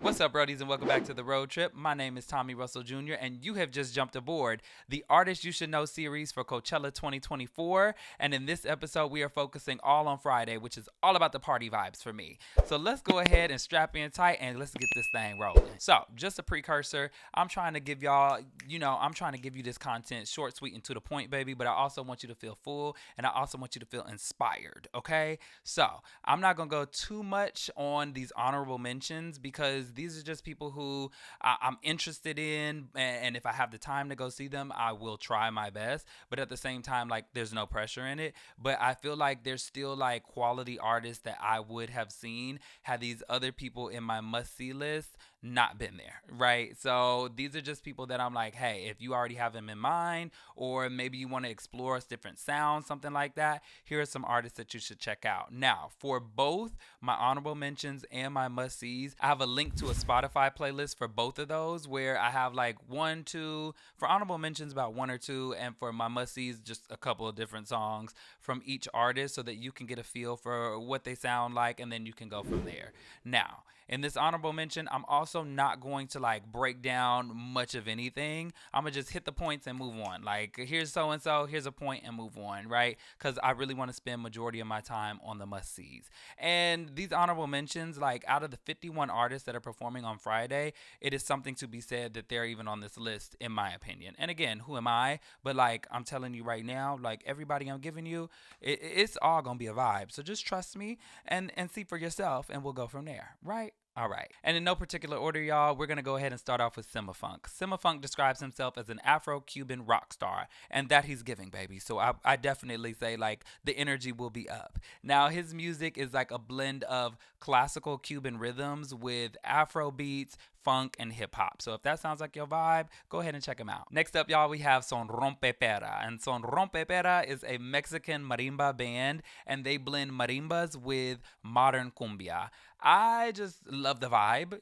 What's up, Brodies, and welcome back to the road trip. My name is Tommy Russell Jr., and you have just jumped aboard the Artists You Should Know series for Coachella 2024. And in this episode, we are focusing all on Friday, which is all about the party vibes for me. So let's go ahead and strap in tight and let's get this thing rolling. So, just a precursor, I'm trying to give y'all, I'm trying to give you this content short, sweet, and to the point, baby, but I also want you to feel full and I also want you to feel inspired, okay? So, I'm not going to go too much on these honorable mentions because these are just people who I'm interested in, and if I have the time to go see them, I will try my best. But at the same time, like, there's no pressure in it. But I feel like there's still like quality artists that I would have seen had these other people in my must-see list not been there, right? So these are just people that I'm like, hey, if you already have them in mind, or maybe you want to explore different sounds, something like that, here are some artists that you should check out. Now, for both my honorable mentions and my must-sees, I have a link to a Spotify playlist for both of those where I have like one, two, for honorable mentions about one or two, and for my must-sees, just a couple of different songs from each artist so that you can get a feel for what they sound like, and then you can go from there. Now, in this honorable mention, I'm also not going to like break down much of anything. I'm gonna just hit the points and move on. Like, here's so and so, here's a point and move on, right? Because I really want to spend majority of my time on the must sees. And these honorable mentions, like out of the 51 artists that are performing on Friday, it is something to be said that they're even on this list, in my opinion. And again, who am I? But like, I'm telling you right now, like everybody I'm giving you, it's all gonna be a vibe. So just trust me and see for yourself, and we'll go from there, right? All right. And in no particular order, y'all, we're going to go ahead and start off with Simafunk. Simafunk describes himself as an Afro-Cuban rock star, and that he's giving, baby. So I definitely say, like, the energy will be up. Now, his music is like a blend of classical Cuban rhythms with Afro beats, funk, and hip hop. So if that sounds like your vibe, go ahead and check him out. Next up, y'all, we have Son Rompepera. And Son Rompepera is a Mexican marimba band, and they blend marimbas with modern cumbia. I just love the vibe.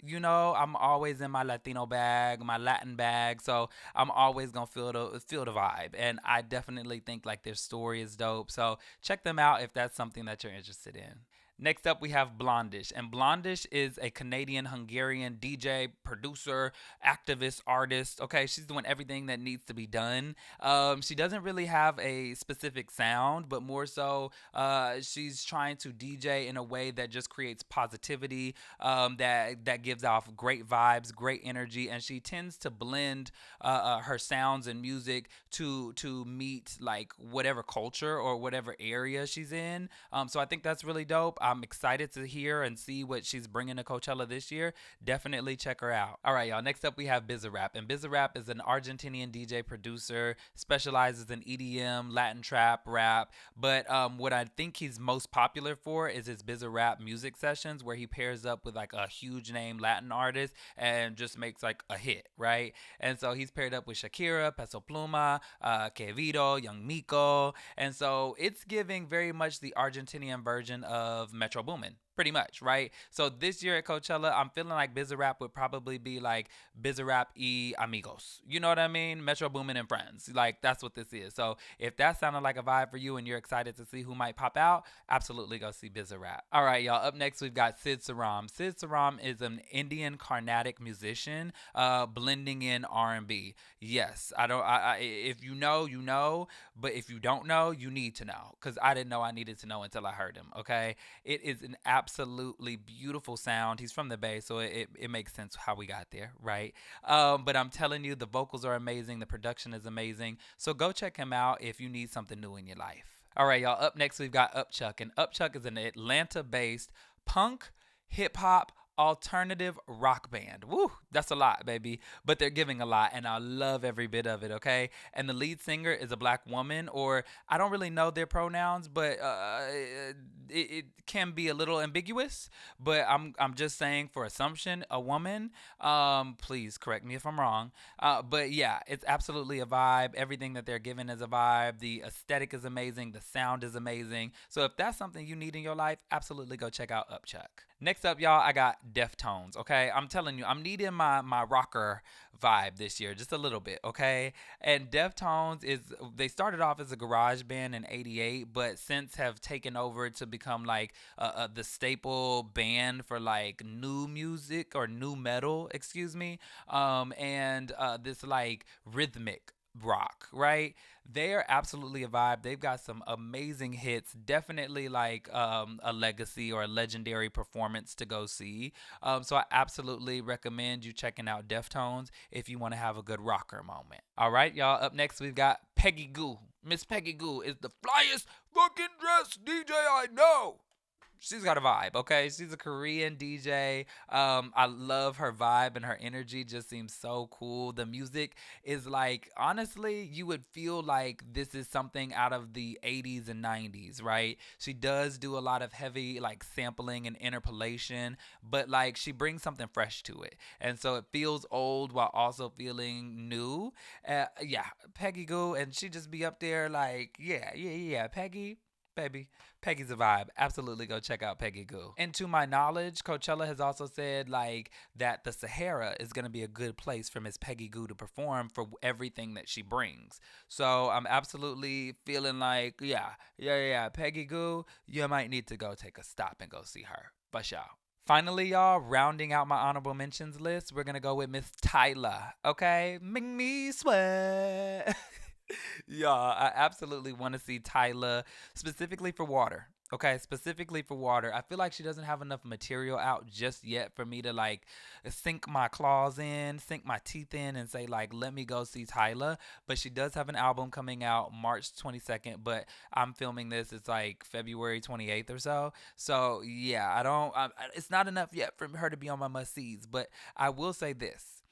I'm always in my Latino bag, my Latin bag, so I'm always gonna feel the vibe. And I definitely think like their story is dope. So check them out if that's something that you're interested in. Next up, we have Blondish. And Blondish is a Canadian Hungarian DJ, producer, activist, artist. Okay, she's doing everything that needs to be done. She doesn't really have a specific sound, but more so, she's trying to DJ in a way that just creates positivity, that gives off great vibes, great energy, and she tends to blend her sounds and music to meet like whatever culture or whatever area she's in. So I think that's really dope. I'm excited to hear and see what she's bringing to Coachella this year. Definitely check her out. All right, y'all. Next up, we have Bizarrap. And Bizarrap is an Argentinian DJ producer, specializes in EDM, Latin trap, rap. But what I think he's most popular for is his Bizarrap music sessions, where he pairs up with like a huge name Latin artist and just makes like a hit, right? And so he's paired up with Shakira, Peso Pluma, Quevedo, Young Miko. And so it's giving very much the Argentinian version of Metro Boomin. Pretty much, right? So this year at Coachella, I'm feeling like Bizarrap would probably be like Bizarrap y Amigos. You know what I mean? Metro Boomin and Friends. Like, that's what this is. So if that sounded like a vibe for you and you're excited to see who might pop out, absolutely go see Bizarrap. All right, y'all. Up next, we've got Sid Saram. Sid Saram is an Indian Carnatic musician, blending in R&B. Yes, if you know, you know. But if you don't know, you need to know. Because I didn't know I needed to know until I heard him, okay? It is an absolutely beautiful sound. He's from the Bay, so it makes sense how we got there, right? But I'm telling you, the vocals are amazing. The production is amazing. So go check him out if you need something new in your life. All right, y'all. Up next, we've got Upchuck. And Upchuck is an Atlanta-based punk, hip-hop, alternative rock band. Woo, that's a lot, baby. But they're giving a lot, and I love every bit of it, okay? And the lead singer is a black woman, or I don't really know their pronouns, but it can be a little ambiguous. But I'm just saying, for assumption, a woman. Please correct me if I'm wrong. But yeah, it's absolutely a vibe. Everything that they're giving is a vibe. The aesthetic is amazing. The sound is amazing. So if that's something you need in your life, absolutely go check out Upchuck. Next up, y'all, I got Deftones, okay? I'm telling you, I'm needing my rocker vibe this year, just a little bit, okay? And Deftones they started off as a garage band in '88, but since have taken over to become like the staple band for like new music or new metal, excuse me, and this like rhythmic rock, right? They are absolutely a vibe. They've got some amazing hits. Definitely like a legacy or a legendary performance to go see. So I absolutely recommend you checking out Deftones if you want to have a good rocker moment. All right, y'all. Up next, we've got Peggy Gou. Miss Peggy Gou is the flyest fucking dress DJ I know. She's got a vibe, okay? She's a Korean DJ. I love her vibe and her energy just seems so cool. The music is like, honestly, you would feel like this is something out of the 80s and 90s, right? She does do a lot of heavy like sampling and interpolation, but like she brings something fresh to it. And so it feels old while also feeling new. Yeah, Peggy Gou, and she just be up there like, yeah, Peggy. Baby, Peggy's a vibe. Absolutely go check out Peggy Gou. And to my knowledge, Coachella has also said like that the Sahara is going to be a good place for Miss Peggy Gou to perform for everything that she brings. So I'm absolutely feeling like, yeah, Peggy Gou, you might need to go take a stop and go see her. For sure. Finally, y'all, rounding out my honorable mentions list, we're going to go with Miss Tyla, okay? Make me sweat. Yeah, I absolutely want to see Tyla specifically for water. Okay, specifically for water. I feel like she doesn't have enough material out just yet for me to like sink my claws in, sink my teeth in, and say like, let me go see Tyla. But she does have an album coming out March 22nd. But I'm filming this. It's like February 28th or so. So yeah, it's not enough yet for her to be on my must sees. But I will say this.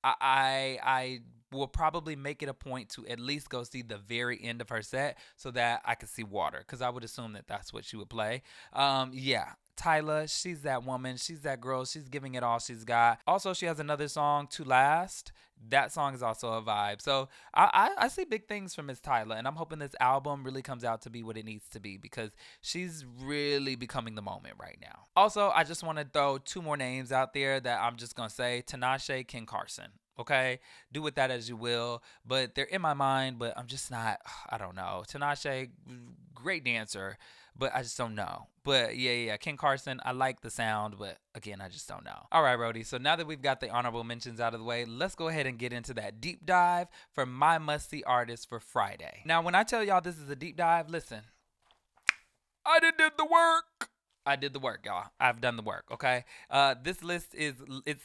I will probably make it a point to at least go see the very end of her set so that I could see water, because I would assume that that's what she would play. Yeah. Tyla, she's that woman. She's that girl. She's giving it all she's got. Also, she has another song, To Last. That song is also a vibe. So I see big things from Miss Tyla, and I'm hoping this album really comes out to be what it needs to be, because she's really becoming the moment right now. Also, I just want to throw two more names out there that I'm just going to say. Tinashe, Ken Carson. Okay, do with that as you will, but they're in my mind, but I'm just not, I don't know. Tinashe, great dancer, but I just don't know. But yeah, Ken Carson, I like the sound, but again, I just don't know. All right, Rowdy, so now that we've got the honorable mentions out of the way, let's go ahead and get into that deep dive for my must-see artists for Friday. Now, when I tell y'all this is a deep dive, listen, I did the work. I did the work, y'all. I've done the work, okay? This list it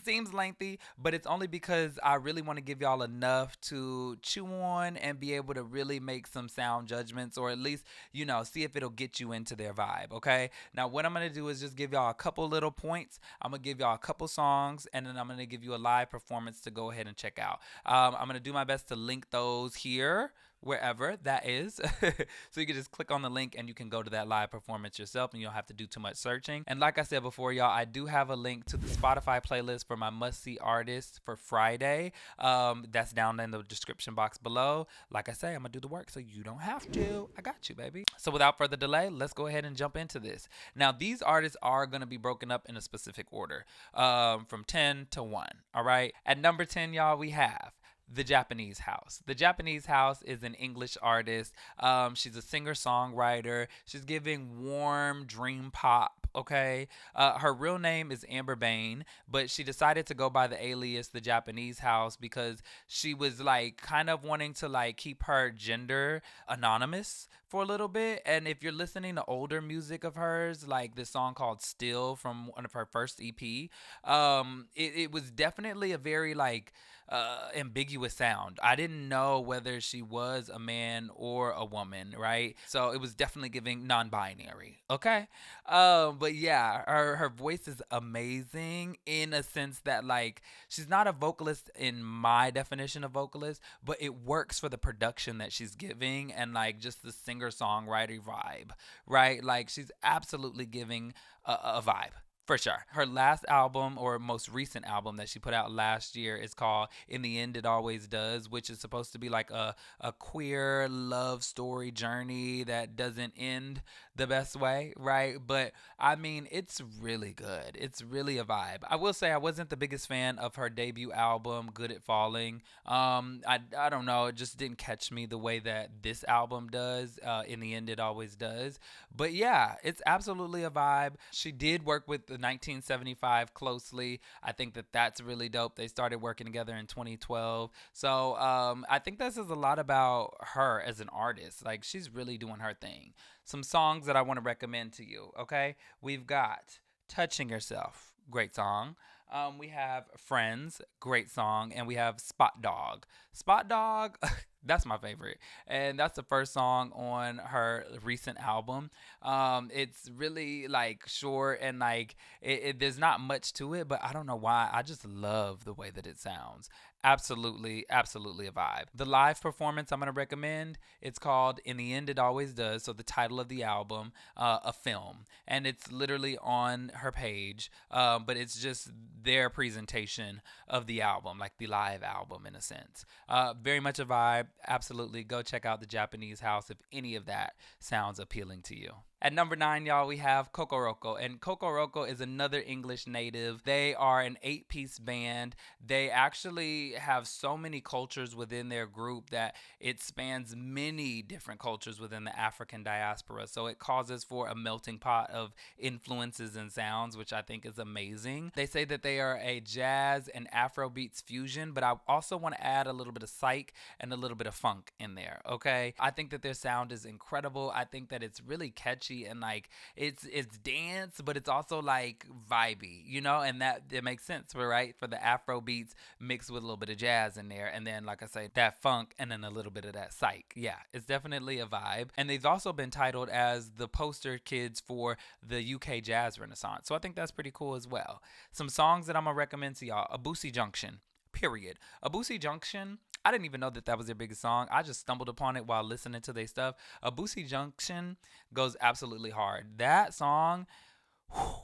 seems lengthy, but it's only because I really want to give y'all enough to chew on and be able to really make some sound judgments, or at least, see if it'll get you into their vibe, okay? Now, what I'm going to do is just give y'all a couple little points. I'm going to give y'all a couple songs, and then I'm going to give you a live performance to go ahead and check out. I'm going to do my best to link those here, wherever that is. So you can just click on the link and you can go to that live performance yourself, and you don't have to do too much searching. And like I said before, y'all, I do have a link to the Spotify playlist for my must-see artists for Friday. That's down in the description box below. Like I say, I'm going to do the work so you don't have to. I got you, baby. So without further delay, let's go ahead and jump into this. Now, these artists are going to be broken up in a specific order, from 10 to 1. All right. At number 10, y'all, we have The Japanese House. The Japanese House is an English artist. She's a singer-songwriter. She's giving warm dream pop. Okay. Her real name is Amber Bain, but she decided to go by the alias The Japanese House because she was like kind of wanting to like keep her gender anonymous for a little bit. And if you're listening to older music of hers, like this song called Still from one of her first EP, it was definitely a very like ambiguous sound. I didn't know whether she was a man or a woman, right? So it was definitely giving non-binary. Okay. But yeah, her voice is amazing in a sense that like she's not a vocalist in my definition of vocalist, but it works for the production that she's giving and like just the singer-songwriter vibe, right? Like she's absolutely giving a vibe. For sure. Her last album, or most recent album that she put out last year, is called In the End It Always Does, which is supposed to be like a queer love story journey that doesn't end the best way, right? But I mean, it's really good. It's really a vibe. I will say I wasn't the biggest fan of her debut album, Good at Falling. I don't know, it just didn't catch me the way that this album does. In the End It Always Does. But yeah, it's absolutely a vibe. She did work with the 1975 closely. I think that that's really dope. They started working together in 2012. So I think this is a lot about her as an artist. Like, she's really doing her thing. Some songs that I want to recommend to you, okay? We've got Touching Yourself, great song. We have Friends, great song. And we have Spot Dog. Spot Dog, that's my favorite. And that's the first song on her recent album. It's really like short and like there's not much to it, but I don't know why. I just love the way that it sounds. Absolutely, absolutely a vibe. The live performance I'm going to recommend, it's called In the End It Always Does. So the title of the album, a film. And it's literally on her page, but it's just their presentation of the album, like the live album in a sense. Very much a vibe. Absolutely. Go check out the Japanese house if any of that sounds appealing to you. At number 9, y'all, we have Kokoroko. And Kokoroko is another English native. They are an 8-piece band. They actually have so many cultures within their group that it spans many different cultures within the African diaspora. So it causes for a melting pot of influences and sounds, which I think is amazing. They say that they are a jazz and Afrobeats fusion, but I also want to add a little bit of psych and a little bit of funk in there, okay? I think that their sound is incredible. I think that it's really catchy and like it's dance, but it's also like vibey, you know, and that it makes sense, right? For the Afro beats mixed with a little bit of jazz in there, and then like I say, that funk, and then a little bit of that psych. Yeah, it's definitely a vibe. And they've also been titled as the poster kids for the UK Jazz Renaissance, so I think that's pretty cool as well. Some songs that I'm gonna recommend to y'all: Abusi Junction. Period. Abusi Junction, I didn't even know that that was their biggest song. I just stumbled upon it while listening to their stuff. Abusi Junction goes absolutely hard. That song, whew,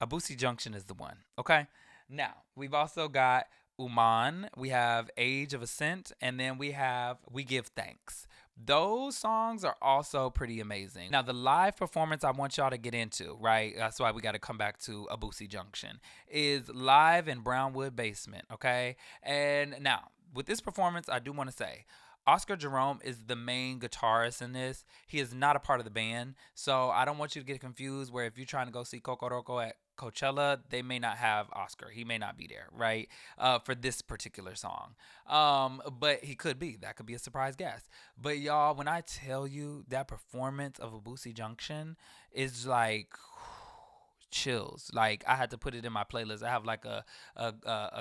Abusi Junction is the one. Okay. Now, we've also got Uman, we have Age of Ascent, and then we have We Give Thanks. Those songs are also pretty amazing. Now, the live performance I want y'all to get into, right? That's why we got to come back to Abusi Junction, is live in Brownwood Basement, okay? And now, with this performance, I do want to say, Oscar Jerome is the main guitarist in this. He is not a part of the band, so I don't want you to get confused where if you're trying to go see Kokoroko at Coachella, they may not have Oscar. He may not be there, right? For this particular song. But he could be. That could be a surprise guest. But y'all, when I tell you that performance of Abusi Junction is like chills. Like, I had to put it in my playlist. I have like a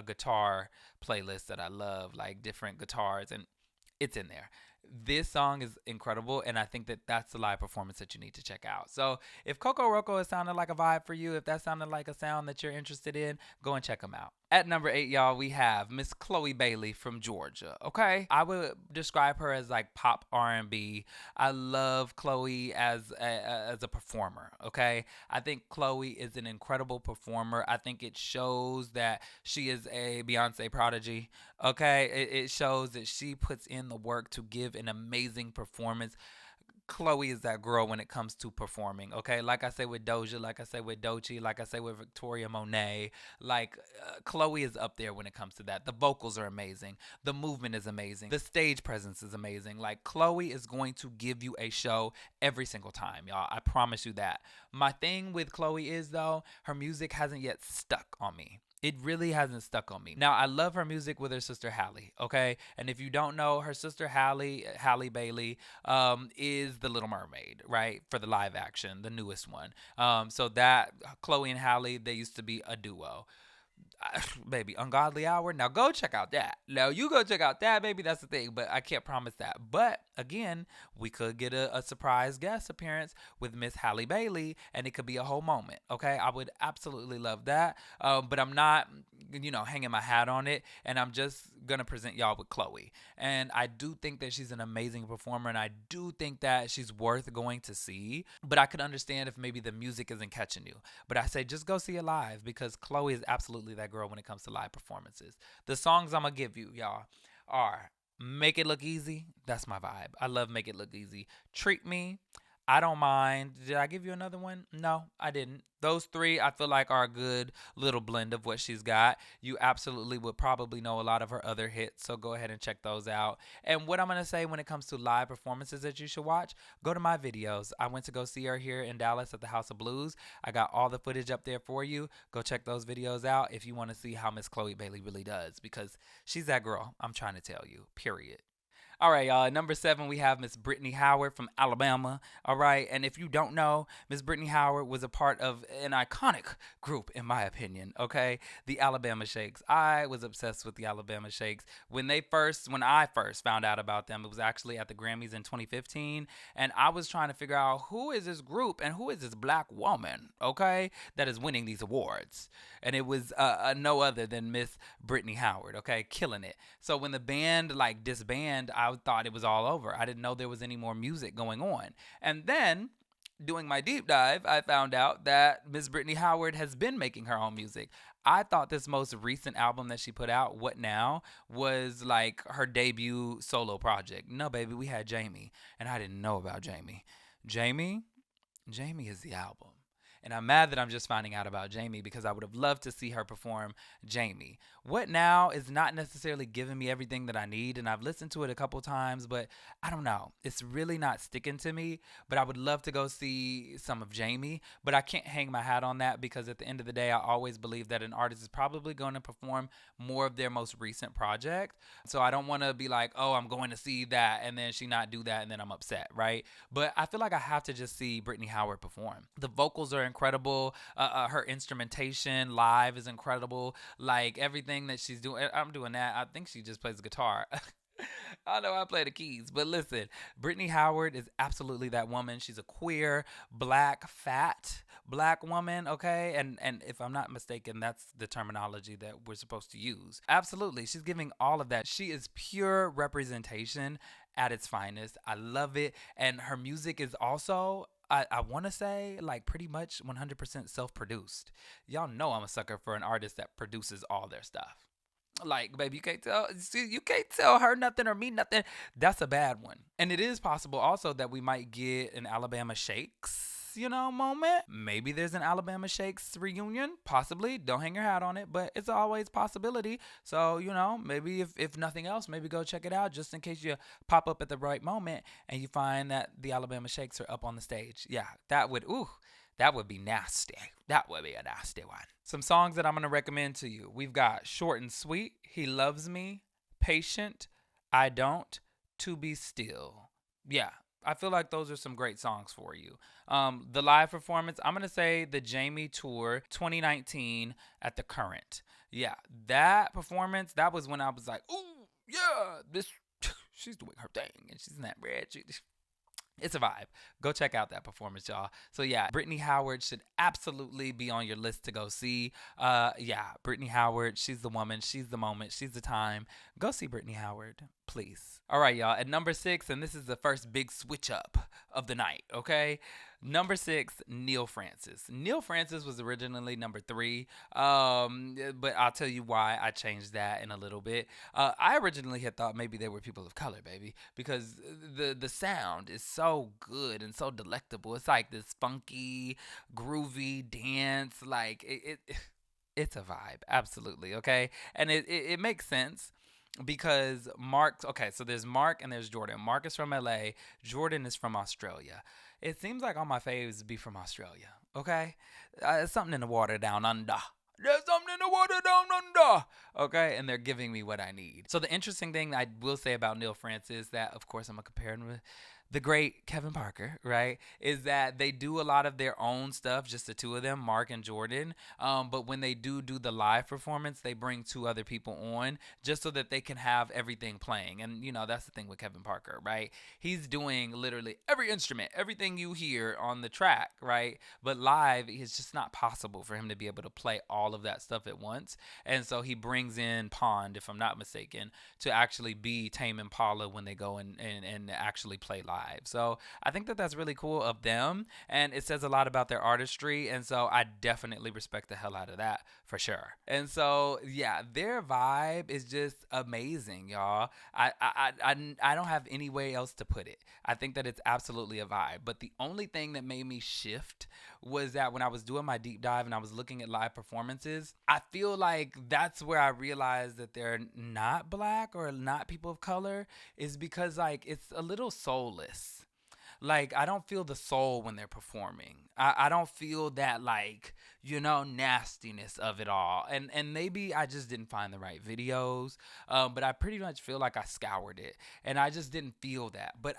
guitar playlist that I love, like different guitars, and it's in there. This song is incredible, and I think that that's the live performance that you need to check out. So if Kokoroko is sounding like a vibe for you, if that sounded like a sound that you're interested in, go and check them out. At number 8, y'all, we have Miss Chlöe Bailey from Georgia, okay? I would describe her as like pop R&B. I love Chlöe as a performer, okay? I think Chlöe is an incredible performer. I think it shows that she is a Beyonce prodigy, okay? It shows that she puts in the work to give an amazing performance. Chlöe is that girl when it comes to performing, okay? Like I say with Doja, like I say with Doechii, like I say with Victoria Monet, like Chlöe is up there when it comes to that. The vocals are amazing. The movement is amazing. The stage presence is amazing. Like, Chlöe is going to give you a show every single time, y'all. I promise you that. My thing with Chlöe is, though, her music hasn't yet stuck on me. It really hasn't stuck on me. Now, I love her music with her sister Halle, okay? And if you don't know, her sister Halle Bailey, is the Little Mermaid, right? For the live action, the newest one. So that, Chlöe and Halle, they used to be a duo. Baby, Ungodly Hour. Now go check out that. Now you go check out that, baby. That's the thing, but I can't promise that. But again, we could get a surprise guest appearance with Miss Halle Bailey, and it could be a whole moment. Okay, I would absolutely love that. But I'm not hanging my hat on it, and I'm just going to present y'all with Chlöe. And I do think that she's an amazing performer, and I do think that she's worth going to see. But I could understand if maybe the music isn't catching you. But I say just go see it live, because Chlöe is absolutely that girl when it comes to live performances. The songs I'm going to give you, y'all, are Make It Look Easy. That's my vibe. I love Make It Look Easy. Treat Me. I Don't Mind. Did I give you another one? No, I didn't. Those three I feel like are a good little blend of what she's got. You absolutely would probably know a lot of her other hits, so go ahead and check those out. And what I'm going to say when it comes to live performances that you should watch, go to my videos. I went to go see her here in Dallas at the House of Blues. I got all the footage up there for you. Go check those videos out if you want to see how Miss Chlöe Bailey really does, because she's that girl, I'm trying to tell you, period. All right, y'all. At number 7, we have Miss Brittany Howard from Alabama. All right. And if you don't know, Miss Brittany Howard was a part of an iconic group, in my opinion. Okay. The Alabama Shakes. I was obsessed with the Alabama Shakes. When I first found out about them, it was actually at the Grammys in 2015. And I was trying to figure out who is this group and who is this black woman, okay, that is winning these awards. And it was no other than Miss Brittany Howard, okay, killing it. So when the band disbanded, I thought it was all over. I didn't know there was any more music going on. And then, doing my deep dive, I found out that Miss Brittany Howard has been making her own music. I thought this most recent album that she put out, What Now, was like her debut solo project. No, baby, we had Jamie, and I didn't know about Jamie. Jamie is the album. And I'm mad that I'm just finding out about Jamie, because I would have loved to see her perform Jamie. What Now is not necessarily giving me everything that I need, and I've listened to it a couple times, but I don't know. It's really not sticking to me, but I would love to go see some of Jamie, but I can't hang my hat on that, because at the end of the day, I always believe that an artist is probably going to perform more of their most recent project. So I don't want to be like, oh, I'm going to see that, and then she not do that, and then I'm upset, right? But I feel like I have to just see Brittany Howard perform. The vocals are incredible. Her instrumentation live is incredible. Like everything that she's doing, I'm doing that. I think she just plays guitar. I know I play the keys, but listen, Brittany Howard is absolutely that woman. She's a queer, black, fat black woman, okay? And if I'm not mistaken, that's the terminology that we're supposed to use. Absolutely. She's giving all of that. She is pure representation at its finest. I love it. And her music is also, I want to say, like pretty much 100% self-produced. Y'all know I'm a sucker for an artist that produces all their stuff. Like, baby, you can't tell her nothing or me nothing. That's a bad one. And it is possible also that we might get an Alabama Shakes, moment. Maybe there's an Alabama Shakes reunion. Possibly. Don't hang your hat on it, but it's always possibility. So, maybe if nothing else, maybe go check it out just in case you pop up at the right moment and you find that the Alabama Shakes are up on the stage. Yeah, that would be nasty. That would be a nasty one. Some songs that I'm going to recommend to you. We've got Short and Sweet, He Loves Me, Patient, I Don't, To Be Still. Yeah, I feel like those are some great songs for you. The live performance, I'm going to say the Jamie Tour 2019 at the Current. Yeah, that performance, that was when I was like, ooh, yeah, she's doing her thing. And she's in that red. It's a vibe. Go check out that performance, y'all. So yeah, Brittany Howard should absolutely be on your list to go see. Brittany Howard, she's the woman, she's the moment, she's the time. Go see Brittany Howard, please. All right, y'all. At number 6, and this is the first big switch up of the night, okay? Number 6, Neil Francis. Neil Francis was originally number 3, but I'll tell you why I changed that in a little bit. I originally had thought maybe they were people of color, baby, because the sound is so good and so delectable. It's like this funky, groovy dance, like it's a vibe, absolutely, okay? And it makes sense. Because so there's Mark and there's Jordan. Mark is from LA. Jordan is from Australia. It seems like all my faves be from Australia, okay? Something in the water down under. There's something in the water down under, okay? And they're giving me what I need. So the interesting thing I will say about Neil Francis is that, of course, I'm going to compare him with the great Kevin Parker, right, is that they do a lot of their own stuff, just the two of them, Mark and Jordan. But when they do the live performance, they bring two other people on just so that they can have everything playing. And that's the thing with Kevin Parker, right? He's doing literally every instrument, everything you hear on the track, right? But live, it's just not possible for him to be able to play all of that stuff at once. And so he brings in Pond, if I'm not mistaken, to actually be Tame Impala when they go and actually play live. So I think that that's really cool of them, and it says a lot about their artistry. And so I definitely respect the hell out of that for sure. And so yeah, their vibe is just amazing, y'all. I don't have any way else to put it. I think that it's absolutely a vibe. But the only thing that made me shift was that when I was doing my deep dive and I was looking at live performances, I feel like that's where I realized that they're not black or not people of color, is because like it's a little soulless. Like I don't feel the soul when they're performing. I don't feel that like nastiness of it all. And maybe I just didn't find the right videos. But I pretty much feel like I scoured it and I just didn't feel that. But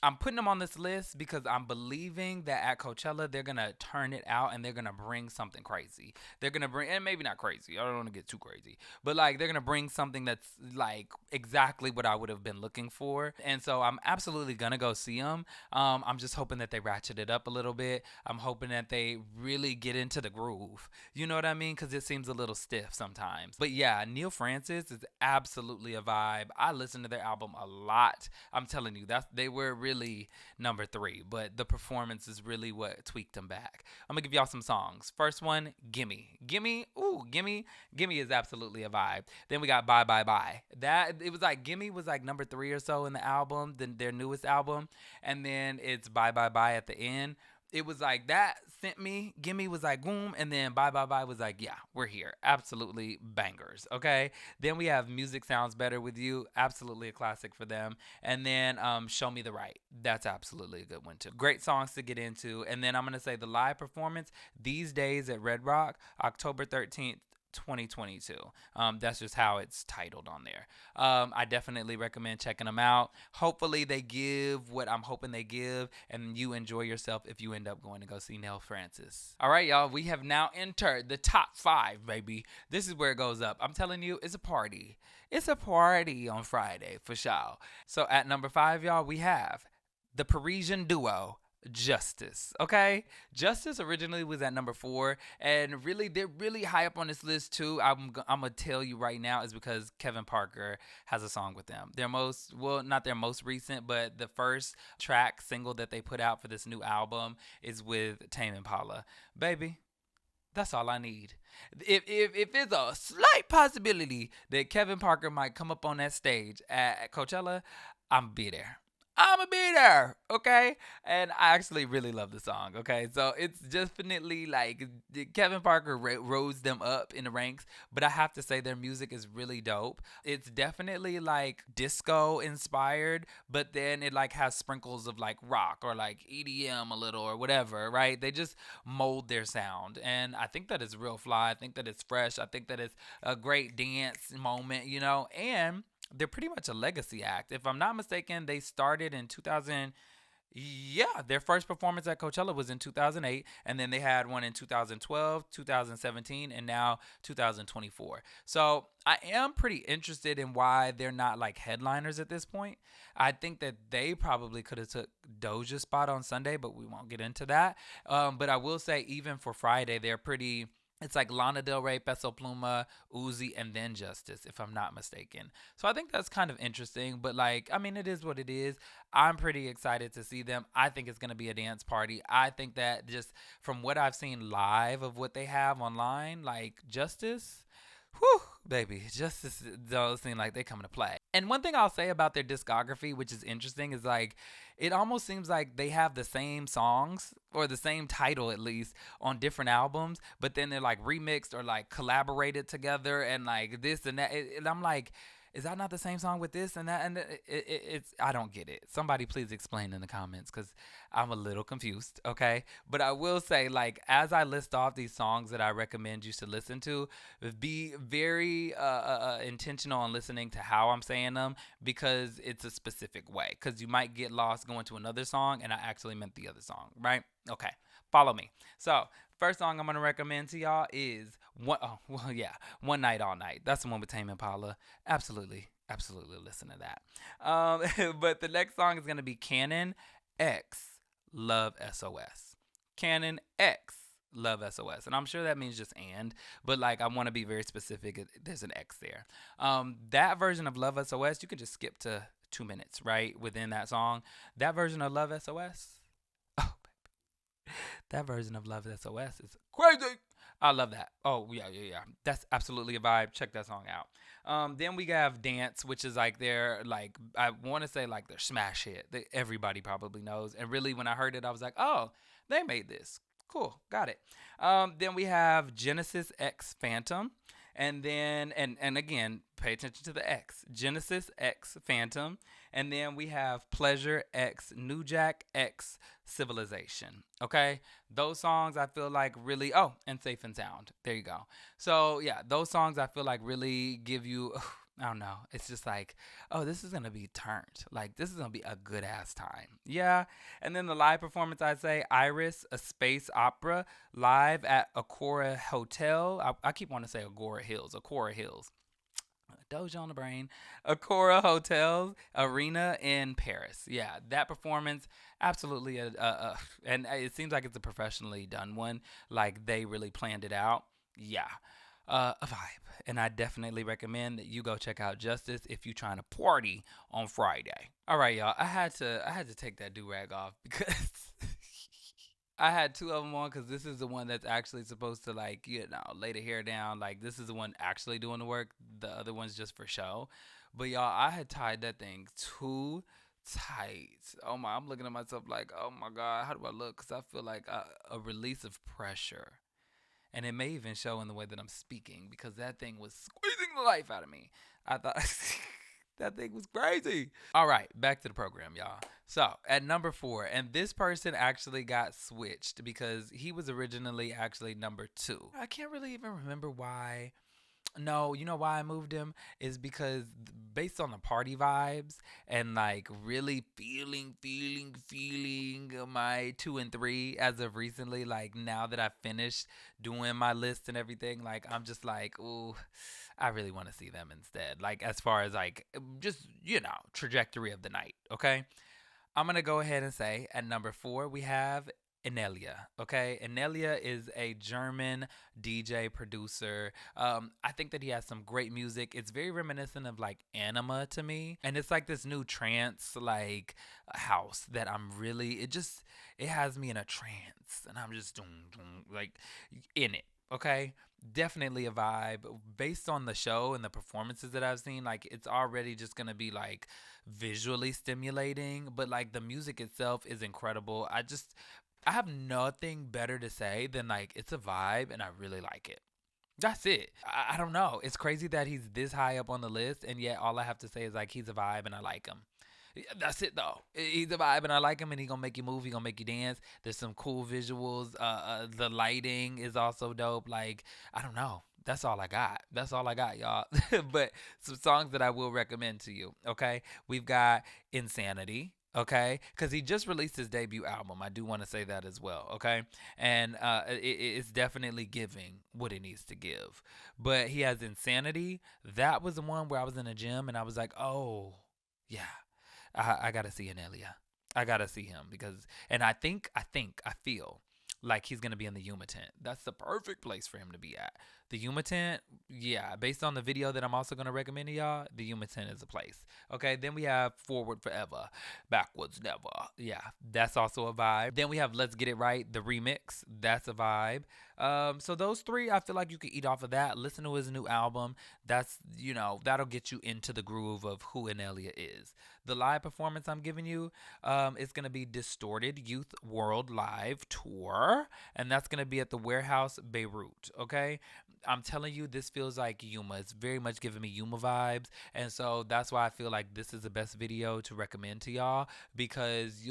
I'm putting them on this list because I'm believing that at Coachella, they're going to turn it out and they're going to bring something crazy. They're going to bring, and maybe not crazy, I don't want to get too crazy, but like they're going to bring something that's like exactly what I would have been looking for. And so I'm absolutely going to go see them. I'm just hoping that they ratchet it up a little bit. I'm hoping that they really get into the groove. You know what I mean? Because it seems a little stiff sometimes. But yeah, Neil Francis is absolutely a vibe. I listen to their album a lot. I'm telling you, they were really number 3, but the performance is really what tweaked them back. I'm gonna give y'all some songs. First one, Gimme is absolutely a vibe. Then we got Bye Bye Bye. That it was like Gimme was like number 3 or so in the album, then their newest album, and then it's Bye Bye Bye at the end. It was like that sent me. Gimme was like boom, and then Bye Bye Bye was like, yeah, we're here. Absolutely bangers. Okay. Then we have Music Sounds Better with You. Absolutely a classic for them. And then Show Me the Right. That's absolutely a good one too. Great songs to get into. And then I'm gonna say the live performance These Days at Red Rock, October 13th. 2022. That's just how it's titled on there. I definitely recommend checking them out. Hopefully they give what I'm hoping they give, and you enjoy yourself if you end up going to go see Neil Francis. All right, y'all, we have now entered the top 5, baby. This is where it goes up. I'm telling you, it's a party. It's a party on Friday for sure. So at number 5, y'all, we have the Parisian duo Justice. Okay, Justice originally was at number 4, and really they're really high up on this list too. I'm gonna tell you right now is because Kevin Parker has a song with them. Not their most recent, but the first track single that they put out for this new album is with Tame Impala. Baby, that's all I need. If there's a slight possibility that Kevin Parker might come up on that stage at Coachella, I'm be there. I'ma be there, okay? And I actually really love the song, okay? So it's definitely like Kevin Parker rose them up in the ranks, but I have to say their music is really dope. It's definitely like disco inspired, but then it like has sprinkles of like rock or like EDM a little or whatever, right? They just mold their sound, and I think that is real fly. I think that it's fresh. I think that it's a great dance moment, and they're pretty much a legacy act. If I'm not mistaken, they started in 2000. Yeah, their first performance at Coachella was in 2008, and then they had one in 2012, 2017, and now 2024. So I am pretty interested in why they're not like headliners at this point. I think that they probably could have took Doja's spot on Sunday, but we won't get into that. But I will say even for Friday, they're pretty. It's like Lana Del Rey, Peso Pluma, Uzi, and then Justice, if I'm not mistaken. So I think that's kind of interesting. But like, I mean, it is what it is. I'm pretty excited to see them. I think it's going to be a dance party. I think that just from what I've seen live of what they have online, like Justice, whew, baby, Justice does seem like they coming to play. And one thing I'll say about their discography, which is interesting, is like it almost seems like they have the same songs or the same title at least on different albums, but then they're like remixed or like collaborated together and like this and that. And I'm like, is that not the same song with this and that? And it's I don't get it. Somebody please explain in the comments because I'm a little confused. Okay, but I will say, like, as I list off these songs that I recommend you should listen to, be very intentional on listening to how I'm saying them because it's a specific way. Because you might get lost going to another song and I actually meant the other song, right? Okay, follow me. So first song I'm gonna recommend to y'all is One Night All Night. That's the one with Tame Impala. Absolutely, absolutely listen to that. But the next song is gonna be Canon X Love SOS. Canon X Love SOS. And I'm sure that means just and, but like I want to be very specific. There's an X there. That version of Love SOS, you can just skip to 2 minutes, right? Within that song. That version of Love SOS. Oh, that version of Love SOS is crazy. I love that. Oh, yeah. That's absolutely a vibe. Check that song out. Then we have Dance, which is like their, like, I want to say like their smash hit that everybody probably knows. And really, when I heard it, I was like, oh, they made this. Cool. Got it. Then we have Genesis X Phantom. And then, and again, pay attention to the X. Genesis X Phantom. And then we have Pleasure X New Jack X Civilization. Okay? Those songs I feel like really, oh, and Safe and Sound. There you go. So, yeah, those songs I feel like really give you, I don't know. It's just like, oh, this is going to be turned. Like, this is going to be a good ass time. Yeah. And then the live performance, I'd say Iris, a space opera, live at Agora Hotel. I keep wanting to say Agora Hills. Doja on the brain. Agora Hotels Arena in Paris. Yeah, that performance, absolutely. And it seems like it's a professionally done one. Like they really planned it out. Yeah, a vibe. And I definitely recommend that you go check out Justice if you're trying to party on Friday. All right, y'all. I had to take that do-rag off because I had two of them on because this is the one that's actually supposed to, like, lay the hair down. Like, this is the one actually doing the work. The other one's just for show. But, y'all, I had tied that thing too tight. Oh, my. I'm looking at myself like, oh, my God, how do I look? Because I feel like a release of pressure. And it may even show in the way that I'm speaking because that thing was squeezing the life out of me. I thought that thing was crazy. All right, back to the program, y'all. So at number 4, and this person actually got switched because he was originally actually number 2. I can't really even remember why. No, you know why I moved him is because based on the party vibes and like really feeling my 2 and 3 as of recently, like now that I've finished doing my list and everything, like I'm just like, ooh, I really want to see them instead. Like as far as like just, trajectory of the night, okay? I'm going to go ahead and say at number 4 we have Innellea. Okay, Innellea is a German DJ producer. I think that he has some great music. It's very reminiscent of like Anima to me, and it's like this new trance like house that it has me in a trance, and I'm just like in it. Okay, definitely a vibe based on the show and the performances that I've seen. Like it's already just gonna be like visually stimulating, but like the music itself is incredible. I have nothing better to say than like it's a vibe and I really like it. That's it. I don't know. It's crazy that he's this high up on the list and yet all I have to say is like he's a vibe and I like him. That's it though. He's a vibe and I like him and he gonna make you move. He gonna make you dance. There's some cool visuals. The lighting is also dope. Like I don't know. That's all I got. That's all I got, y'all. But some songs that I will recommend to you. Okay, we've got Insanity. Okay, because he just released his debut album. I do want to say that as well. Okay, and it's definitely giving what it needs to give. But he has Insanity. That was the one where I was in a gym and I was like, oh yeah, I gotta see Innellea. I gotta see him because, and I feel like he's gonna be in the YUMA tent. That's the perfect place for him to be at. The YUMA tent, yeah. Based on the video that I'm also gonna recommend to y'all, the YUMA tent is a place. Okay. Then we have Forward Forever, Backwards Never. Yeah, that's also a vibe. Then we have Let's Get It Right, the remix. That's a vibe. So those 3, I feel like you could eat off of that. Listen to his new album. That's that'll get you into the groove of who Innellea is. The live performance I'm giving you, is gonna be Distorted Youth World Live Tour, and that's gonna be at the Warehouse Beirut. Okay. I'm telling you, this feels like Yuma. It's very much giving me Yuma vibes, and so that's why I feel like this is the best video to recommend to y'all because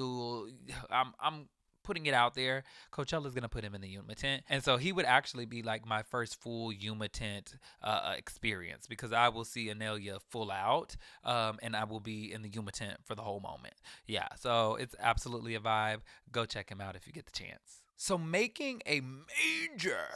I'm putting it out there. Coachella's gonna put him in the Yuma tent, and so he would actually be like my first full Yuma tent experience because I will see Innellea full out, and I will be in the Yuma tent for the whole moment. Yeah, so it's absolutely a vibe. Go check him out if you get the chance. So making a major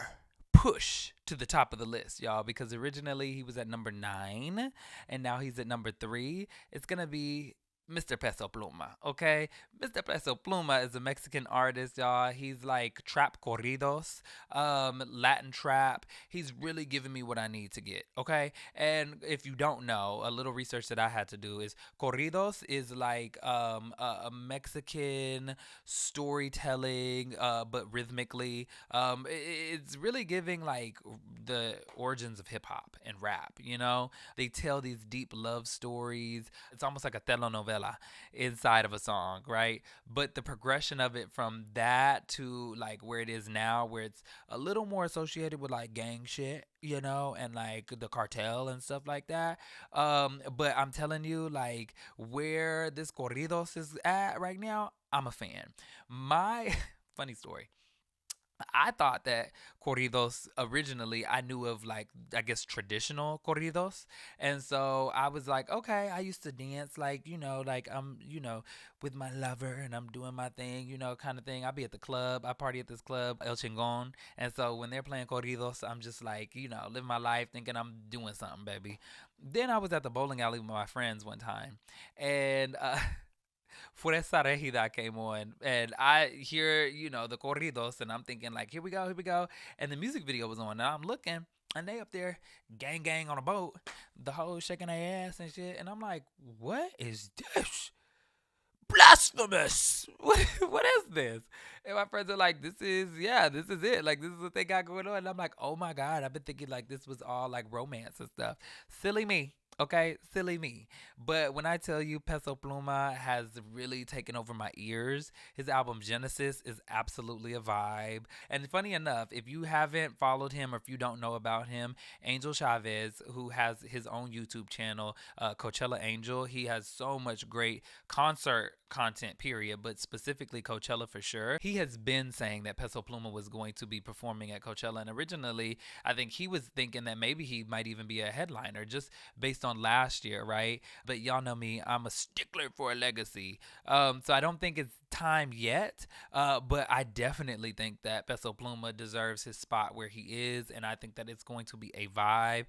push to the top of the list, y'all, because originally he was at number 9 and now he's at number 3. It's gonna be Mr. Peso Pluma, okay? Mr. Peso Pluma is a Mexican artist, y'all. He's like trap corridos, Latin trap. He's really giving me what I need to get, okay? And if you don't know, a little research that I had to do is corridos is like a Mexican storytelling, but rhythmically. It's really giving like the origins of hip hop and rap, you know? They tell these deep love stories. It's almost like a telenovela inside of a song, right? But the progression of it from that to like where it is now, where it's a little more associated with like gang shit, you know, and like the cartel and stuff like that. But I'm telling you, like where this corridos is at right now, I'm a fan. My funny story. I thought that corridos originally I knew of like I guess traditional corridos. And so I was like, okay, I used to dance like, like I'm, with my lover and I'm doing my thing, kind of thing. I'll be at the club. I party at this club, El Chingon. And so when they're playing corridos, I'm just like, living my life thinking I'm doing something, baby. Then I was at the bowling alley with my friends one time. And Fresa Regida came on, and I hear, the corridos, and I'm thinking, like, here we go. And the music video was on, and I'm looking, and they up there, gang on a boat, the hoes shaking their ass and shit. And I'm like, what is this? Blasphemous! What is this? And my friends are like, this is it. Like, this is what they got going on. And I'm like, oh my God, I've been thinking like this was all like romance and stuff. Silly me. Okay, silly me. But when I tell you Peso Pluma has really taken over my ears, his album Genesis is absolutely a vibe. And funny enough, if you haven't followed him or if you don't know about him, Angel Chavez, who has his own YouTube channel, Coachella Angel, he has so much great concert content, period, but specifically Coachella for sure. He has been saying that Peso Pluma was going to be performing at Coachella, and originally I think he was thinking that maybe he might even be a headliner just based on last year, right? But y'all know me, I'm a stickler for a legacy. So I don't think it's time yet, but I definitely think that Peso Pluma deserves his spot where he is, and I think that it's going to be a vibe.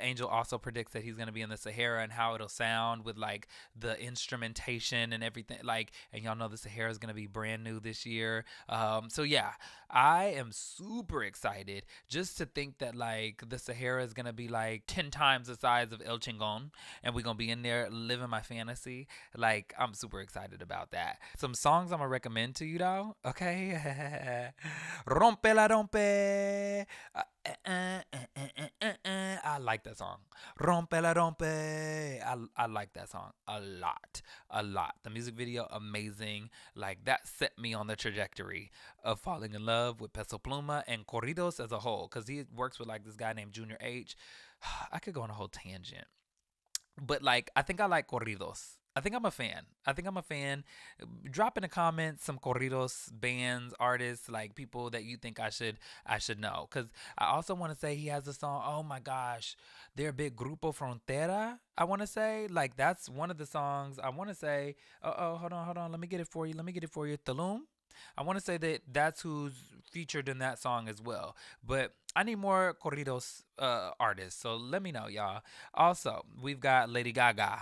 Angel also predicts that he's going to be in the Sahara and how it'll sound with like the instrumentation and everything. Like, and y'all know the Sahara is going to be brand new this year. So yeah, I am super excited just to think that like the Sahara is going to be like 10 times the size of El Chingon, and we're going to be in there living my fantasy. Like, I'm super excited about that. Some songs I'm gonna recommend to you though, okay? Rompe la rompe. I like that song. Rompe la rompe. I like that song a lot. A lot. The music video, amazing. Like, that set me on the trajectory of falling in love with Peso Pluma and corridos as a whole. Because he works with like this guy named Junior H. I could go on a whole tangent. But like, I think I like corridos. I think I'm a fan. Drop in the comments some corridos bands, artists, like people that you think I should know. Cause I also want to say he has a song. Oh my gosh, they're a big Grupo Frontera. I want to say like that's one of the songs. I want to say. Hold on. Let me get it for you. Tulum. I want to say that that's who's featured in that song as well. But I need more corridos artists. So let me know, y'all. Also, we've got Lady Gaga.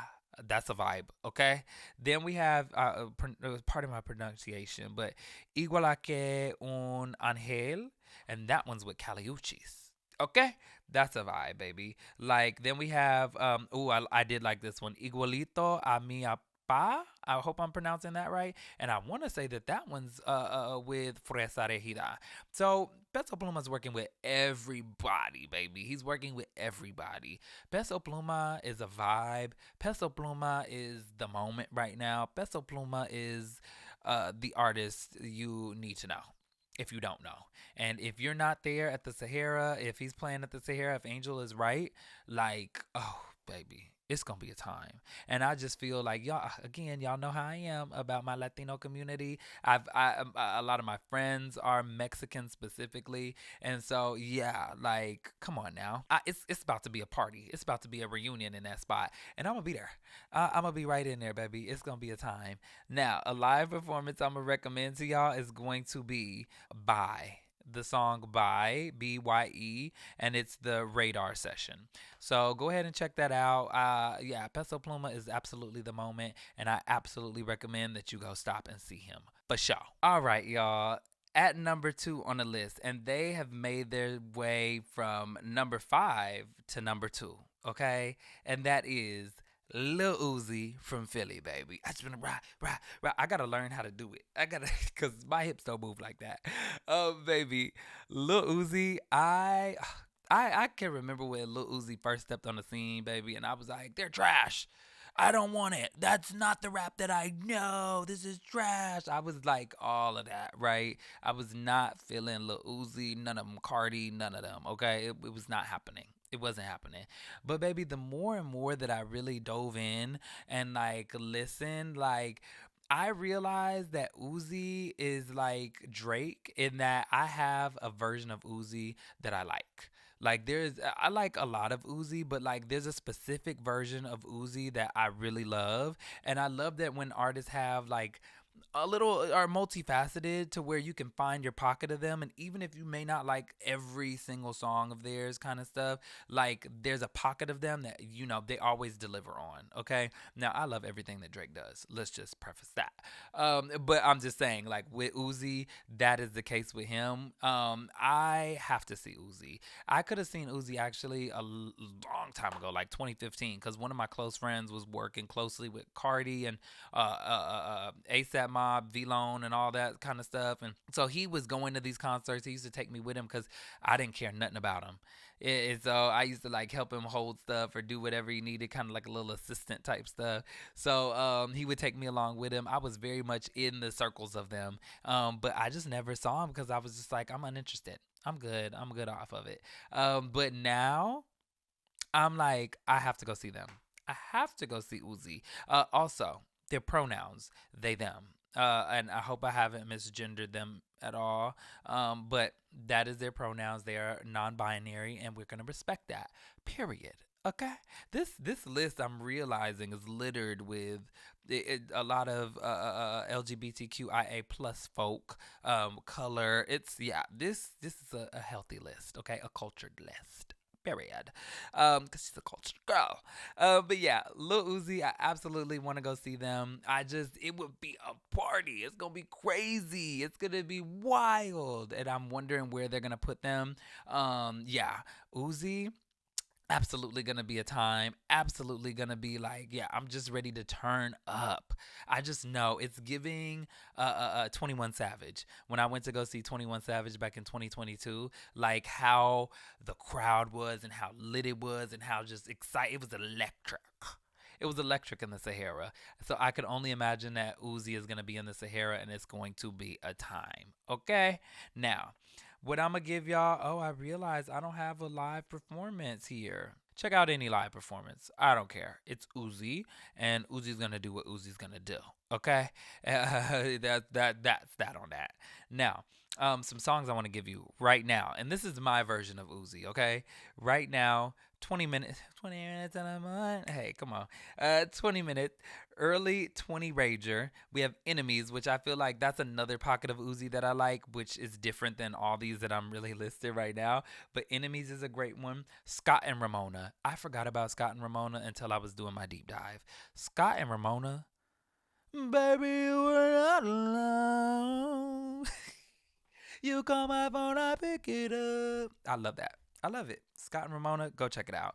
That's a vibe, okay? Then we have, part of my pronunciation, but Igual que un ángel, and that one's with Caliuchis. Okay, that's a vibe, baby. Like, then we have, I did like this one, Igualito a mi pa. I hope I'm pronouncing that right. And I want to say that one's with Fresa Regida. So Peso Pluma's working with everybody, baby. He's working with everybody. Peso Pluma is a vibe. Peso Pluma is the moment right now. Peso Pluma is the artist you need to know. if you don't know. And if you're not there at the Sahara, if he's playing at the Sahara, if Angel is right, like, oh, baby, it's gonna be a time. And I just feel like y'all, again, y'all know how I am about my Latino community. A lot of my friends are Mexican specifically, and so yeah, like, come on now, it's about to be a party. It's about to be a reunion in that spot, and I'm gonna be there. I'm gonna be right in there, baby. It's gonna be a time. Now, a live performance I'm gonna recommend to y'all is going to be by the song by BYE, and it's the Radar session. So go ahead and check that out. Yeah, Peso Pluma is absolutely the moment, and I absolutely recommend that you go stop and see him for sure. All right, y'all. At number 2 on the list, and they have made their way from number 5 to number 2, okay? And that is Lil Uzi from Philly, baby. I just been right. I gotta learn how to do it. I gotta, cause my hips don't move like that. Oh, baby, Lil Uzi. I can remember when Lil Uzi first stepped on the scene, baby, and I was like, they're trash. I don't want it. That's not the rap that I know. This is trash. I was like all of that, right? I was not feeling Lil Uzi, none of them Cardi, none of them, okay? It was not happening. It wasn't happening. But baby, the more and more that I really dove in and like listened, like I realized that Uzi is like Drake in that I have a version of Uzi that I like. Like I like a lot of Uzi, but like there's a specific version of Uzi that I really love, and I love that when artists have like a little are multifaceted to where you can find your pocket of them, and even if you may not like every single song of theirs kind of stuff, like there's a pocket of them that they always deliver on. Okay, now I love everything that Drake does, let's just preface that. But I'm just saying, like with Uzi, that is the case with him. I have to see Uzi. I could have seen Uzi actually a long time ago, like 2015, because one of my close friends was working closely with Cardi and ASAP Mob, V-Lone, and all that kind of stuff. And so he was going to these concerts. He used to take me with him because I didn't care nothing about him. So I used to like help him hold stuff or do whatever he needed, kind of like a little assistant type stuff. So he would take me along with him. I was very much in the circles of them, but I just never saw him because I was just like, I'm uninterested. I'm good. I'm good off of it. But now I'm like, I have to go see them. I have to go see Uzi. Also, their pronouns, they, them. And I hope I haven't misgendered them at all. But that is their pronouns. They are non-binary, and we're gonna respect that. Period. Okay. This list I'm realizing is littered with a lot of LGBTQIA plus folk, color. It's This is a healthy list. Okay, a cultured list. Period. Because she's a cultured girl. But yeah, Lil Uzi, I absolutely want to go see them. It would be a party. It's gonna be crazy. It's gonna be wild, and I'm wondering where they're gonna put them. Yeah, Uzi, absolutely gonna be a time, absolutely gonna be like, yeah, I'm just ready to turn up. I just know it's giving 21 Savage. When I went to go see 21 Savage back in 2022, like how the crowd was and how lit it was and how just excited, it was electric. It was electric in the Sahara. So I could only imagine that Uzi is going to be in the Sahara, and it's going to be a time. Okay? Now, what I'm going to give y'all, I realize I don't have a live performance here. Check out any live performance. I don't care. It's Uzi, and Uzi's going to do what Uzi's going to do. Okay? That's that on that. Now, some songs I want to give you right now. And this is my version of Uzi, okay? Right now, 20 minutes and I'm on. Hey, come on. 20 minutes. Early 20 Rager. We have Enemies, which I feel like that's another pocket of Uzi that I like, which is different than all these that I'm really listed right now. But Enemies is a great one. Scott and Ramona. I forgot about Scott and Ramona until I was doing my deep dive. Scott and Ramona. Baby, we're not alone. You call my phone, I pick it up. I love that. I love it. Scott and Ramona, go check it out.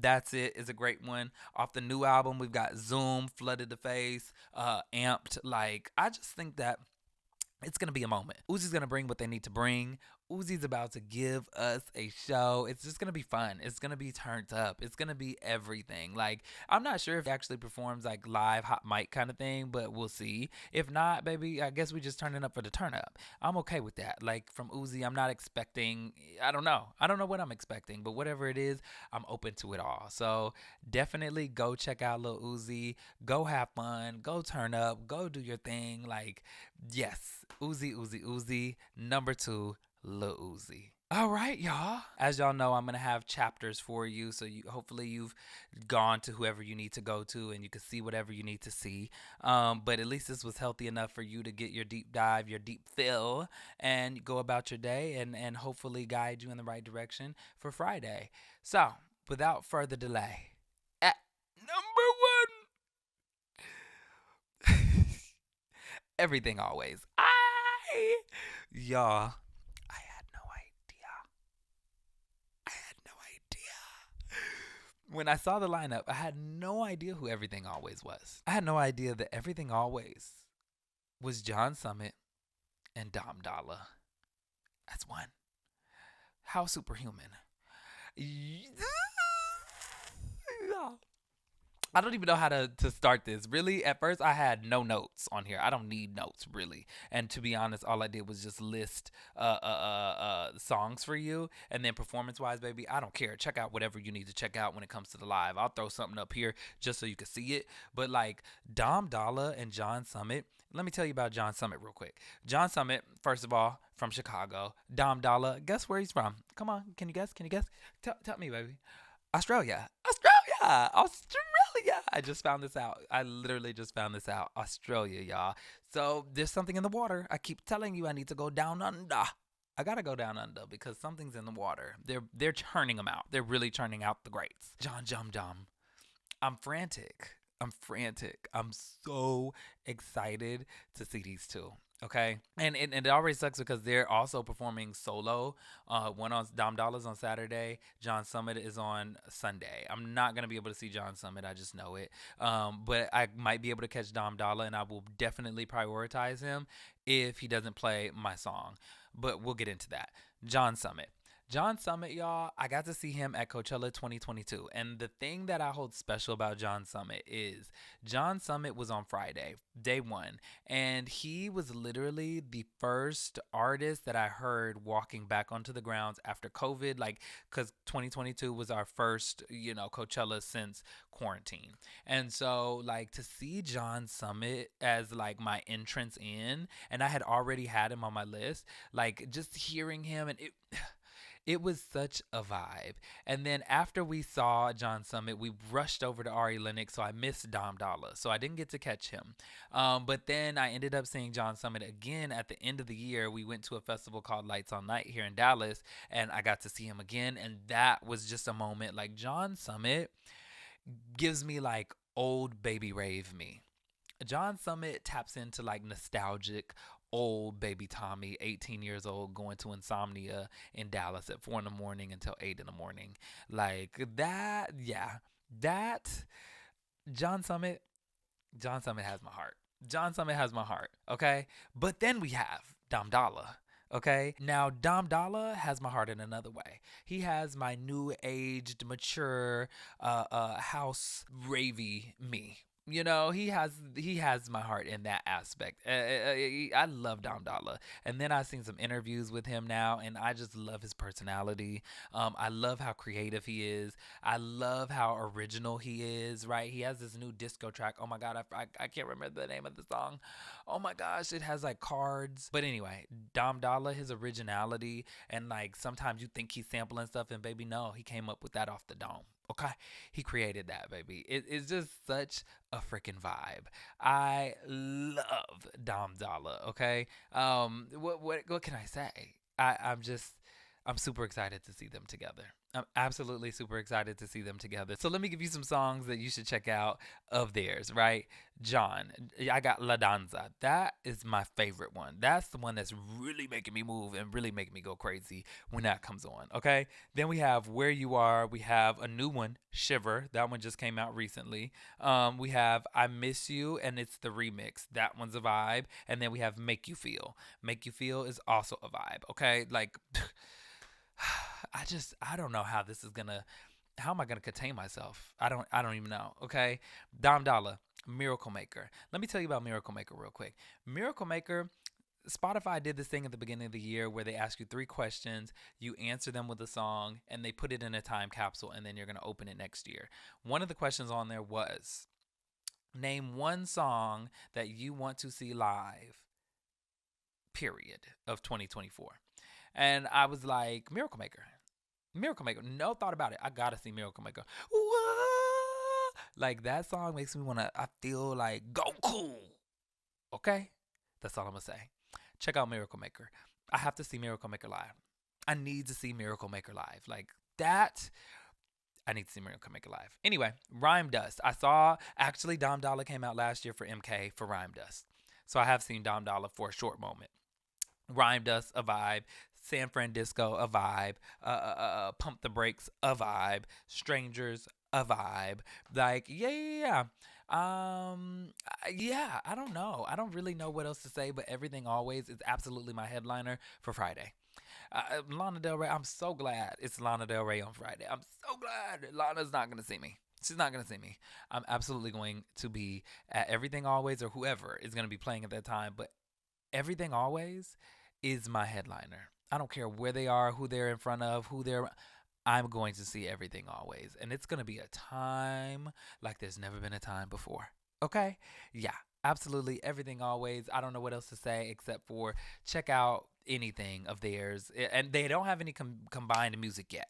That's It is a great one. Off the new album, we've got Zoom, Flooded the Face, Amped. Like, I just think that it's going to be a moment. Uzi's going to bring what they need to bring. Uzi's about to give us a show. It's just gonna be fun. It's gonna be turned up. It's gonna be everything. Like, I'm not sure if he actually performs like live hot mic kind of thing, but we'll see. If not, baby, I guess we just turning up for the turn up. I'm okay with that. Like from Uzi, I'm not expecting. I don't know. I don't know what I'm expecting, but whatever it is, I'm open to it all. So definitely go check out Lil Uzi. Go have fun. Go turn up. Go do your thing. Like, yes, Uzi. Number two, Lil Uzi. All right, y'all. As y'all know, I'm gonna have chapters for you, so hopefully you've gone to whoever you need to go to, and you can see whatever you need to see. But at least this was healthy enough for you to get your deep dive, your deep fill, and go about your day, and hopefully guide you in the right direction for Friday. So, without further delay, at number one, everything always. Y'all. I had no idea. When I saw the lineup, I had no idea who Everything Always was. I had no idea that Everything Always was John Summit and Dolla. That's one. How superhuman. I don't even know how to start this. Really, at first I had no notes on here. I don't need notes really. And to be honest, all I did was just list songs for you. And then performance wise, baby, I don't care. Check out whatever you need to check out when it comes to the live. I'll throw something up here just so you can see it. But like Dolla and John Summit. Let me tell you about John Summit real quick. John Summit, first of all, from Chicago. Dolla, guess where he's from? Come on, can you guess? Tell me, baby. Australia. I just found this out. I literally just found this out. Australia, y'all. So there's something in the water. I keep telling you I need to go down under. I gotta go down under because something's in the water. They're churning them out. They're really churning out the greats. John. I'm frantic. I'm so excited to see these two. Okay, and it already sucks because they're also performing solo. One on Dolla's on Saturday. John Summit is on Sunday. I'm not gonna be able to see John Summit. I just know it. But I might be able to catch Dolla, and I will definitely prioritize him if he doesn't play my song. But we'll get into that. John Summit, y'all, I got to see him at Coachella 2022. And the thing that I hold special about John Summit is John Summit was on Friday, day one. And he was literally the first artist that I heard walking back onto the grounds after COVID, like, because 2022 was our first, Coachella since quarantine. And so, like, to see John Summit as, like, my entrance in, and I had already had him on my list, like, just hearing him, and it was such a vibe. And then after we saw John Summit, we rushed over to Ari Lennox, so I missed Dolla. So I didn't get to catch him. But then I ended up seeing John Summit again at the end of the year. We went to a festival called Lights on Night here in Dallas, and I got to see him again. And that was just a moment. Like, John Summit gives me, like, old baby rave me. John Summit taps into, like, nostalgic old baby Tommy, 18 years old, going to Insomnia in Dallas at 4 in the morning until 8 in the morning. Like that, yeah. That John Summit has my heart. John Summit has my heart, okay? But then we have Dolla. Okay, now Dolla has my heart in another way. He has my new aged, mature, house ravey me. He has my heart in that aspect. I love Dolla, and then I've seen some interviews with him now, and I just love his personality. I love how creative he is. I love how original he is. Right, he has this new disco track. Oh my god, I can't remember the name of the song. Oh my gosh, it has like cards. But anyway, Dolla, his originality, and like sometimes you think he's sampling stuff, and baby, no, he came up with that off the dome. Okay, he created that, baby. It's just such a freaking vibe. I love Dolla. Okay, what can I say? I'm super excited to see them together. I'm absolutely super excited to see them together. So let me give you some songs that you should check out of theirs, right? John, I got La Danza. That is my favorite one. That's the one that's really making me move and really making me go crazy when that comes on, okay? Then we have Where You Are. We have a new one, Shiver. That one just came out recently. We have I Miss You, and it's the remix. That one's a vibe. And then we have Make You Feel. Make You Feel is also a vibe, okay? Like, I don't know how this is gonna how am I gonna contain myself? I don't even know. Okay. Dolla, Miracle Maker. Let me tell you about Miracle Maker real quick. Miracle Maker, Spotify did this thing at the beginning of the year where they ask you 3 questions, you answer them with a song, and they put it in a time capsule, and then you're gonna open it next year. One of the questions on there was, name one song that you want to see live, period, of 2024. And I was like, Miracle Maker. Miracle Maker. No thought about it. I gotta see Miracle Maker. Whoa! Like that song makes me wanna, I feel like Goku. Okay? That's all I'm gonna say. Check out Miracle Maker. I have to see Miracle Maker live. I need to see Miracle Maker live. Like that. I need to see Miracle Maker live. Anyway, Rhyme Dust. I saw actually Dom Dollar came out last year for MK for Rhyme Dust. So I have seen Dom Dollar for a short moment. Rhyme Dust, a vibe. San Francisco, a vibe. Pump the Brakes, a vibe. Strangers, a vibe. Like, yeah. Yeah, I don't know. I don't really know what else to say, but Everything Always is absolutely my headliner for Friday. Lana Del Rey, I'm so glad it's Lana Del Rey on Friday. I'm so glad Lana's not going to see me. She's not going to see me. I'm absolutely going to be at Everything Always, or whoever is going to be playing at that time. But Everything Always is my headliner. I don't care where they are, who they're in front of, who they're. I'm going to see Everything Always. And it's going to be a time like there's never been a time before. Okay? Yeah, absolutely. Everything Always. I don't know what else to say except for check out anything of theirs. And they don't have any combined music yet.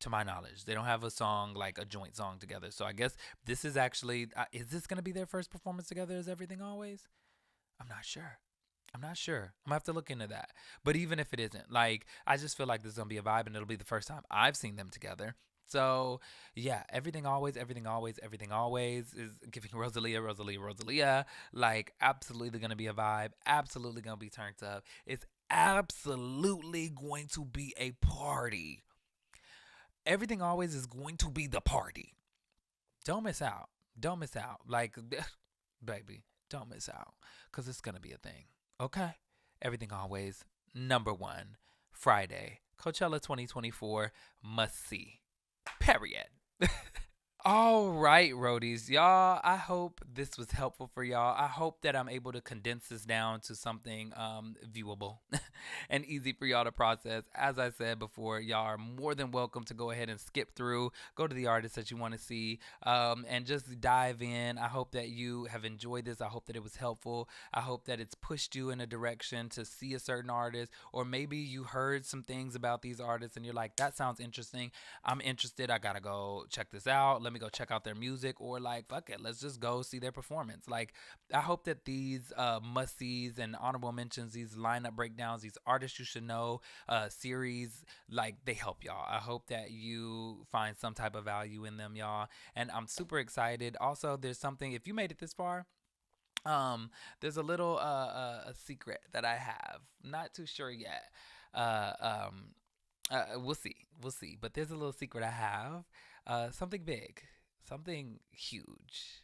To my knowledge, they don't have a song, like a joint song together. So I guess this is actually, is this going to be their first performance together as Everything Always? I'm not sure. I'm not sure. I'm gonna have to look into that. But even if it isn't, like, I just feel like this is gonna be a vibe, and it'll be the first time I've seen them together. So yeah, Everything Always, Everything Always, Everything Always is giving Rosalia. Like, absolutely gonna be a vibe. Absolutely gonna be turned up. It's absolutely going to be a party. Everything Always is going to be the party. Don't miss out. Don't miss out. Like, baby, don't miss out, cause it's gonna be a thing. Okay? Everything Always, number one, Friday, Coachella 2024, must see. Period. All right, roadies. Y'all, I hope this was helpful for y'all. I hope that I'm able to condense this down to something viewable and easy for y'all to process. As I said before, y'all are more than welcome to go ahead and skip through, go to the artists that you want to see, and just dive in. I hope that you have enjoyed this. I hope that it was helpful. I hope that it's pushed you in a direction to see a certain artist, or maybe you heard some things about these artists and you're like, that sounds interesting. I'm interested. I got to go check this out. Let me go check out their music, or like, fuck it, let's just go see their performance. Like, I hope that these must-sees and honorable mentions, these lineup breakdowns, these artists you should know series, like, they help y'all. I hope that you find some type of value in them, y'all. And I'm super excited. Also, there's something, if you made it this far, there's a little a secret that I have. Not too sure yet. Uh, um, we'll see. But there's a little secret I have. Something big, something huge.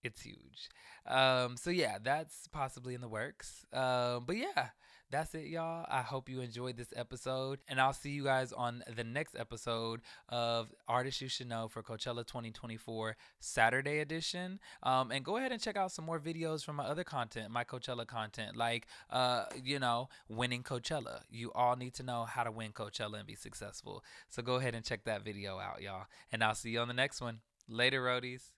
It's huge. So yeah, that's possibly in the works. But yeah, that's it, y'all. I hope you enjoyed this episode, and I'll see you guys on the next episode of Artists You Should Know for Coachella 2024 Saturday edition. And go ahead and check out some more videos from my other content, my Coachella content, like winning Coachella. You all need to know how to win Coachella and be successful. So go ahead and check that video out, y'all. And I'll see you on the next one. Later, roadies.